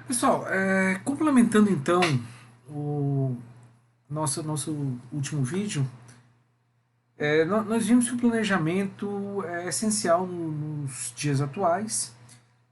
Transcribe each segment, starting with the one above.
Pessoal, complementando então o nosso último vídeo, nós vimos que o planejamento é essencial nos dias atuais,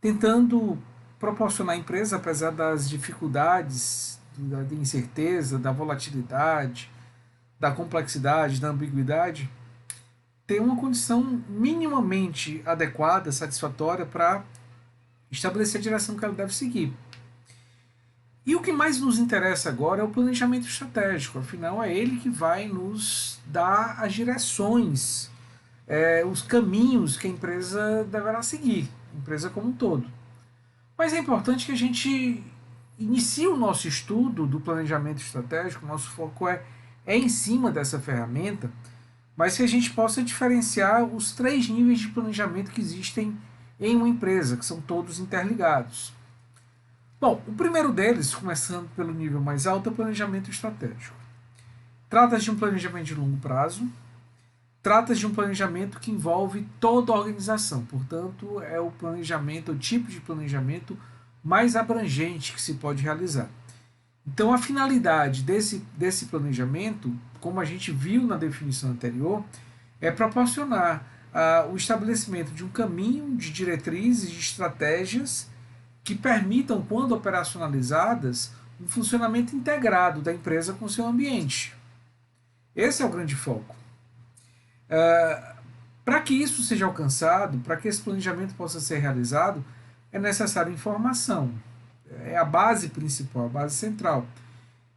tentando proporcionar à empresa, apesar das dificuldades, da incerteza, da volatilidade, da complexidade, da ambiguidade, ter uma condição minimamente adequada, satisfatória para estabelecer a direção que ela deve seguir. E o que mais nos interessa agora é o planejamento estratégico, afinal é ele que vai nos dar as direções, os caminhos que a empresa deverá seguir, a empresa como um todo. Mas é importante que a gente inicie o nosso estudo do planejamento estratégico, nosso foco é em cima dessa ferramenta, mas que a gente possa diferenciar os três níveis de planejamento que existem em uma empresa, que são todos interligados. Bom, o primeiro deles, começando pelo nível mais alto, é o planejamento estratégico. Trata-se de um planejamento de longo prazo, trata-se de um planejamento que envolve toda a organização, portanto, é o planejamento, o tipo de planejamento mais abrangente que se pode realizar. Então, a finalidade desse planejamento, como a gente viu na definição anterior, é proporcionar o estabelecimento de um caminho de diretrizes, de estratégias que permitam, quando operacionalizadas, um funcionamento integrado da empresa com seu ambiente. Esse é o grande foco. Para que isso seja alcançado, para que esse planejamento possa ser realizado, é necessária informação. É a base principal, a base central.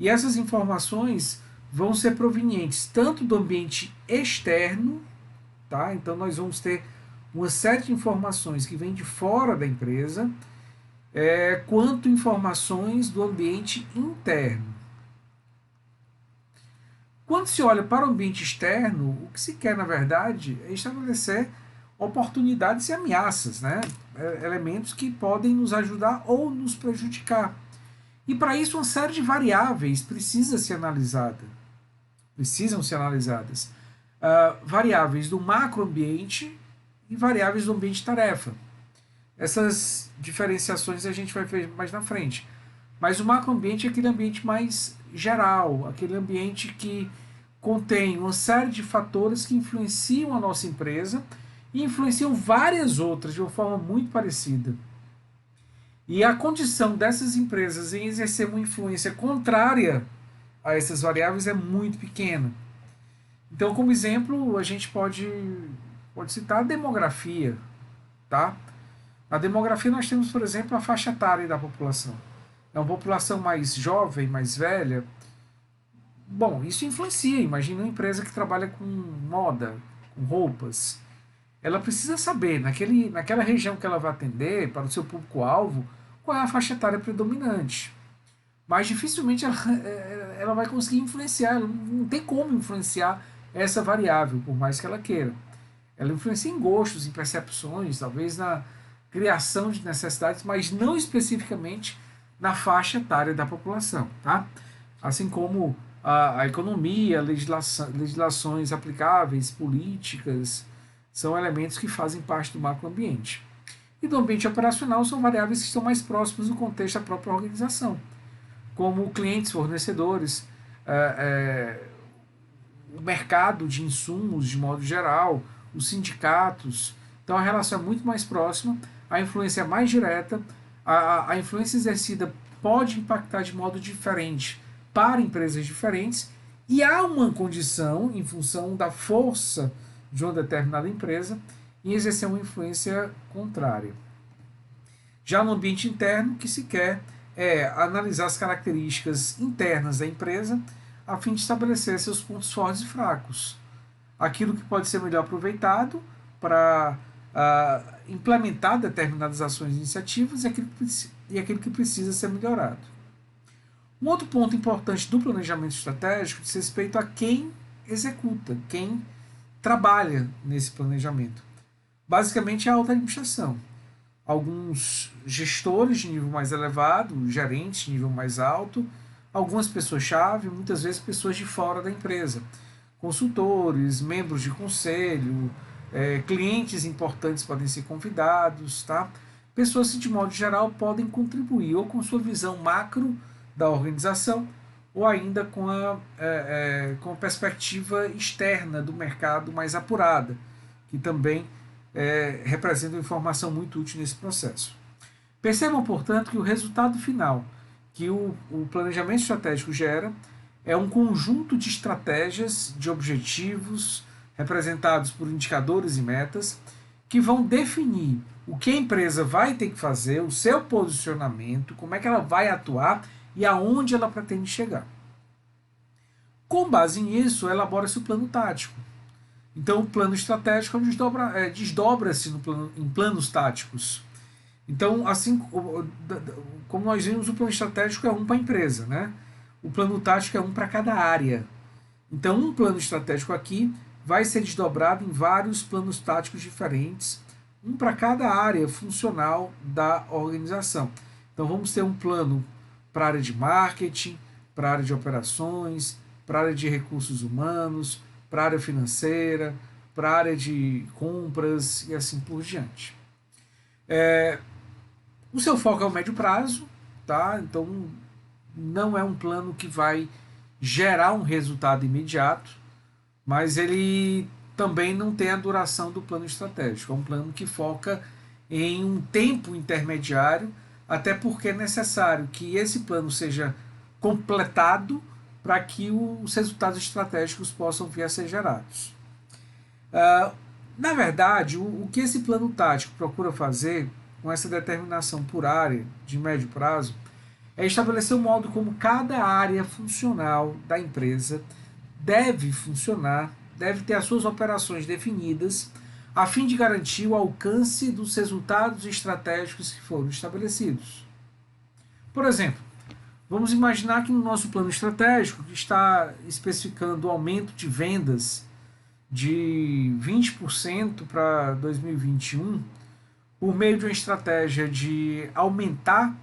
E essas informações vão ser provenientes tanto do ambiente externo, tá? Então nós vamos ter uma série de informações que vêm de fora da empresa, quanto informações do ambiente interno. Quando se olha para o ambiente externo, o que se quer, na verdade, é estabelecer oportunidades e ameaças, né? Elementos que podem nos ajudar ou nos prejudicar. E para isso uma série de variáveis precisam ser analisadas. Variáveis do macroambiente e variáveis do ambiente tarefa. Essas diferenciações a gente vai ver mais na frente. Mas o macroambiente é aquele ambiente mais geral, aquele ambiente que contém uma série de fatores que influenciam a nossa empresa e influenciam várias outras de uma forma muito parecida. E a condição dessas empresas em exercer uma influência contrária a essas variáveis é muito pequena. Então, como exemplo, a gente pode citar a demografia. Tá? Na demografia nós temos, por exemplo, a faixa etária da população. É uma população mais jovem, mais velha. Bom, isso influencia. Imagina uma empresa que trabalha com moda, com roupas. Ela precisa saber, naquela região que ela vai atender, para o seu público-alvo, qual é a faixa etária predominante. Mas dificilmente ela vai conseguir influenciar, ela não tem como influenciar essa variável, por mais que ela queira. Ela influencia em gostos, em percepções, talvez na criação de necessidades, mas não especificamente na faixa etária da população. Tá? Assim como a economia, legislações aplicáveis, políticas, são elementos que fazem parte do macroambiente. E do ambiente operacional são variáveis que estão mais próximas do contexto da própria organização, como clientes, fornecedores, o mercado de insumos de modo geral, os sindicatos. Então a relação é muito mais próxima, a influência é mais direta, a influência exercida pode impactar de modo diferente para empresas diferentes e há uma condição, em função da força de uma determinada empresa, em exercer uma influência contrária. Já no ambiente interno, o que se quer é analisar as características internas da empresa a fim de estabelecer seus pontos fortes e fracos. Aquilo que pode ser melhor aproveitado para implementar determinadas ações e iniciativas e aquilo que precisa ser melhorado. Um outro ponto importante do planejamento estratégico diz respeito a quem executa, quem trabalha nesse planejamento. Basicamente, é a alta administração. Alguns gestores de nível mais elevado, gerentes de nível mais alto, algumas pessoas-chave, muitas vezes pessoas de fora da empresa, consultores, membros de conselho, clientes importantes podem ser convidados, tá? pessoas que, de modo geral, podem contribuir ou com sua visão macro da organização ou ainda com a perspectiva externa do mercado mais apurada, que também representa uma informação muito útil nesse processo. Percebam, portanto, que o resultado final que o planejamento estratégico gera é um conjunto de estratégias, de objetivos, representados por indicadores e metas, que vão definir o que a empresa vai ter que fazer, o seu posicionamento, como é que ela vai atuar e aonde ela pretende chegar. Com base nisso, elabora-se o plano tático. Então, o plano estratégico desdobra-se em planos táticos. Então, assim como nós vimos, o plano estratégico é um para a empresa, né? O plano tático é um para cada área. Então, um plano estratégico aqui vai ser desdobrado em vários planos táticos diferentes, um para cada área funcional da organização. Então, vamos ter um plano para a área de marketing, para a área de operações, para a área de recursos humanos, para a área financeira, para a área de compras e assim por diante. O seu foco é o médio prazo, tá? Então não é um plano que vai gerar um resultado imediato, mas ele também não tem a duração do plano estratégico. É um plano que foca em um tempo intermediário, até porque é necessário que esse plano seja completado para que os resultados estratégicos possam vir a ser gerados. Na verdade, o que esse plano tático procura fazer com essa determinação por área de médio prazo é estabelecer o modo como cada área funcional da empresa deve funcionar, deve ter as suas operações definidas, a fim de garantir o alcance dos resultados estratégicos que foram estabelecidos. Por exemplo, vamos imaginar que no nosso plano estratégico, que está especificando o aumento de vendas de 20% para 2021, por meio de uma estratégia de aumentar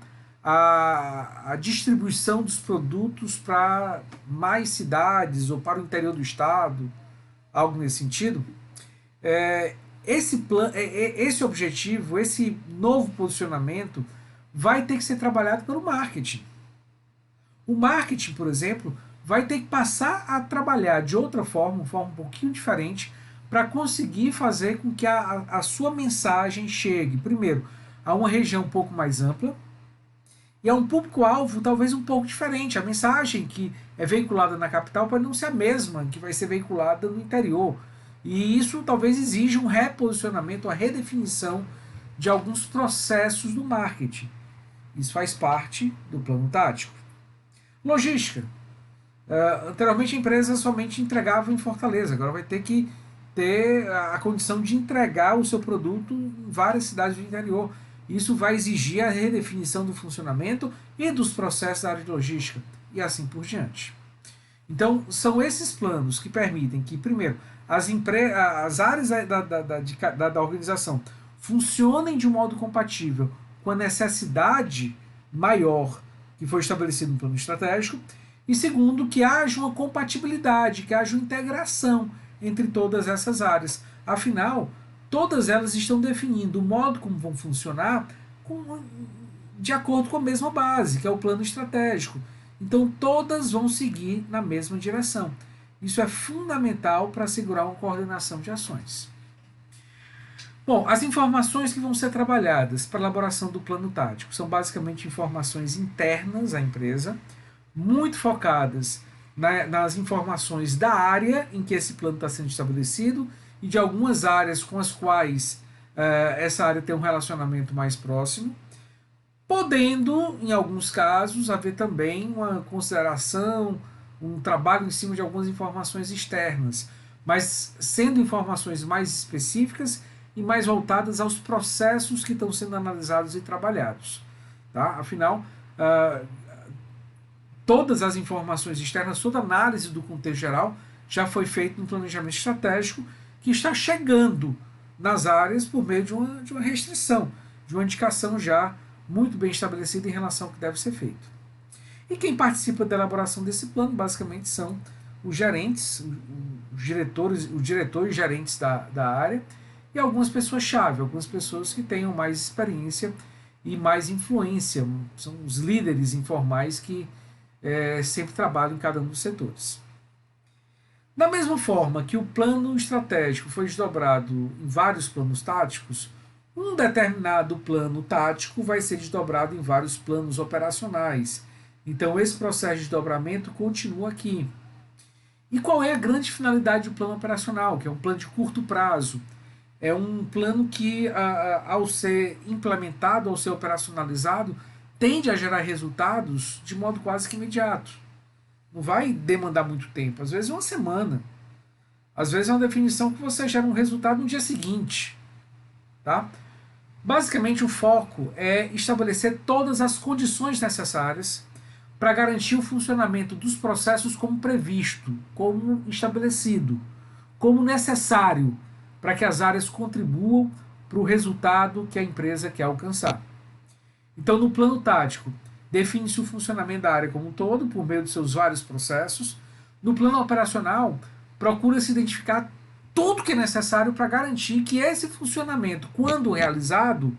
a distribuição dos produtos para mais cidades ou para o interior do estado, algo nesse sentido, esse objetivo, esse novo posicionamento, vai ter que ser trabalhado pelo marketing. O marketing, por exemplo, vai ter que passar a trabalhar de outra forma, uma forma um pouquinho diferente, para conseguir fazer com que a sua mensagem chegue, primeiro, a uma região um pouco mais ampla e a um público-alvo talvez um pouco diferente. A mensagem que é veiculada na capital pode não ser a mesma que vai ser veiculada no interior. E isso talvez exija um reposicionamento, uma redefinição de alguns processos do marketing. Isso faz parte do plano tático. Logística. Anteriormente a empresa somente entregava em Fortaleza, agora vai ter que ter a condição de entregar o seu produto em várias cidades do interior. Isso vai exigir a redefinição do funcionamento e dos processos da área de logística, e assim por diante. Então, são esses planos que permitem que, primeiro, as áreas da organização funcionem de um modo compatível com a necessidade maior que foi estabelecido no plano estratégico, e segundo, que haja uma compatibilidade, que haja uma integração entre todas essas áreas. Afinal, todas elas estão definindo o modo como vão funcionar de acordo com a mesma base, que é o plano estratégico. Então, todas vão seguir na mesma direção. Isso é fundamental para assegurar uma coordenação de ações. Bom, as informações que vão ser trabalhadas para a elaboração do plano tático são informações internas à empresa, muito focadas nas informações da área em que esse plano está sendo estabelecido e de algumas áreas com as quais essa área tem um relacionamento mais próximo, podendo, em alguns casos, haver também uma consideração, um trabalho em cima de algumas informações externas, mas sendo informações mais específicas e mais voltadas aos processos que estão sendo analisados e trabalhados. Tá? Afinal, todas as informações externas, toda a análise do contexto geral já foi feita no planejamento estratégico, que está chegando nas áreas por meio de uma restrição, de uma indicação já muito bem estabelecida em relação ao que deve ser feito. E quem participa da elaboração desse plano, basicamente, são os gerentes, os diretores e gerentes da área, e algumas pessoas-chave, algumas pessoas que tenham mais experiência e mais influência, são os líderes informais que sempre trabalham em cada um dos setores. Da mesma forma que o plano estratégico foi desdobrado em vários planos táticos, um determinado plano tático vai ser desdobrado em vários planos operacionais. Então, esse processo de desdobramento continua aqui. E qual é a grande finalidade do plano operacional, que é um plano de curto prazo? É um plano que, ao ser implementado, ao ser operacionalizado, tende a gerar resultados de modo quase que imediato. Não vai demandar muito tempo, às vezes uma semana. Às vezes é uma definição que você gera um resultado no dia seguinte. Tá? Basicamente, o foco é estabelecer todas as condições necessárias para garantir o funcionamento dos processos como previsto, como estabelecido, como necessário para que as áreas contribuam para o resultado que a empresa quer alcançar. Então, no plano tático, define-se o funcionamento da área como um todo, por meio de seus vários processos. No plano operacional, procura-se identificar tudo que é necessário para garantir que esse funcionamento, quando realizado,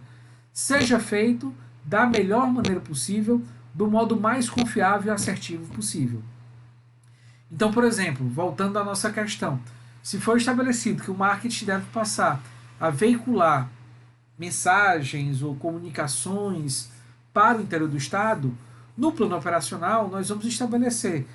seja feito da melhor maneira possível, do modo mais confiável e assertivo possível. Então, por exemplo, voltando à nossa questão, se for estabelecido que o marketing deve passar a veicular mensagens ou comunicações para o interior do Estado, no plano operacional nós vamos estabelecer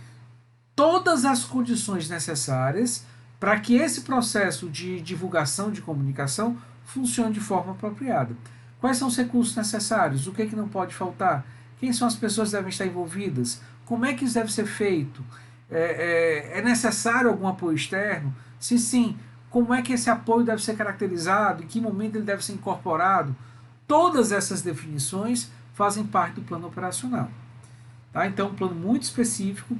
todas as condições necessárias para que esse processo de divulgação de comunicação funcione de forma apropriada. Quais são os recursos necessários? O que não pode faltar? Quem são as pessoas que devem estar envolvidas? Como é que isso deve ser feito? É necessário algum apoio externo? Se sim, como é que esse apoio deve ser caracterizado? Em que momento ele deve ser incorporado? Todas essas definições fazem parte do plano operacional. Tá? Então, um plano muito específico.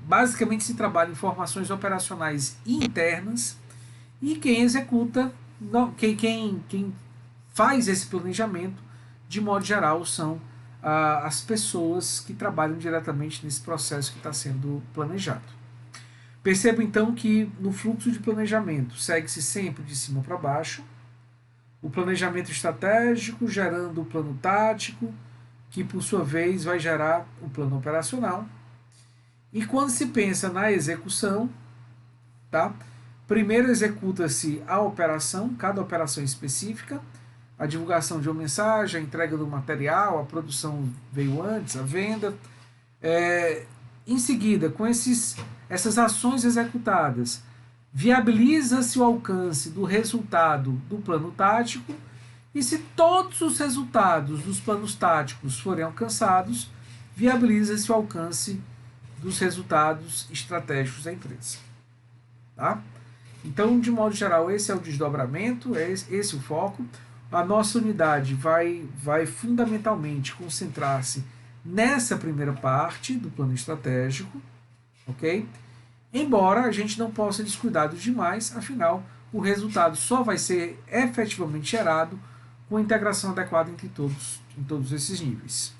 Basicamente se trabalha em informações operacionais internas e quem executa, quem faz esse planejamento, de modo geral, são as pessoas que trabalham diretamente nesse processo que está sendo planejado. Perceba então que no fluxo de planejamento segue-se sempre de cima para baixo, o planejamento estratégico gerando o plano tático, que por sua vez vai gerar o plano operacional. E quando se pensa na execução, tá? Primeiro executa-se a operação, cada operação essência, a divulgação de uma mensagem, a entrega do material, a produção veio antes, a venda. Em seguida, com essas ações executadas, viabiliza-se o alcance do resultado do plano tático e se todos os resultados dos planos táticos forem alcançados, viabiliza-se o alcance dos resultados estratégicos da empresa. Tá? Então, de modo geral, esse é o desdobramento, esse é o foco. A nossa unidade vai fundamentalmente concentrar-se nessa primeira parte do plano estratégico, ok? Embora a gente não possa descuidar dos demais, afinal, o resultado só vai ser efetivamente gerado com a integração adequada entre em todos esses níveis.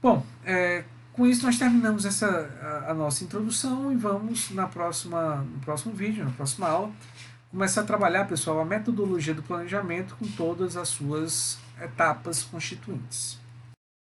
Bom, com isso nós terminamos a nossa introdução e vamos no próximo vídeo, na próxima aula, começar a trabalhar, pessoal, a metodologia do planejamento com todas as suas etapas constituintes.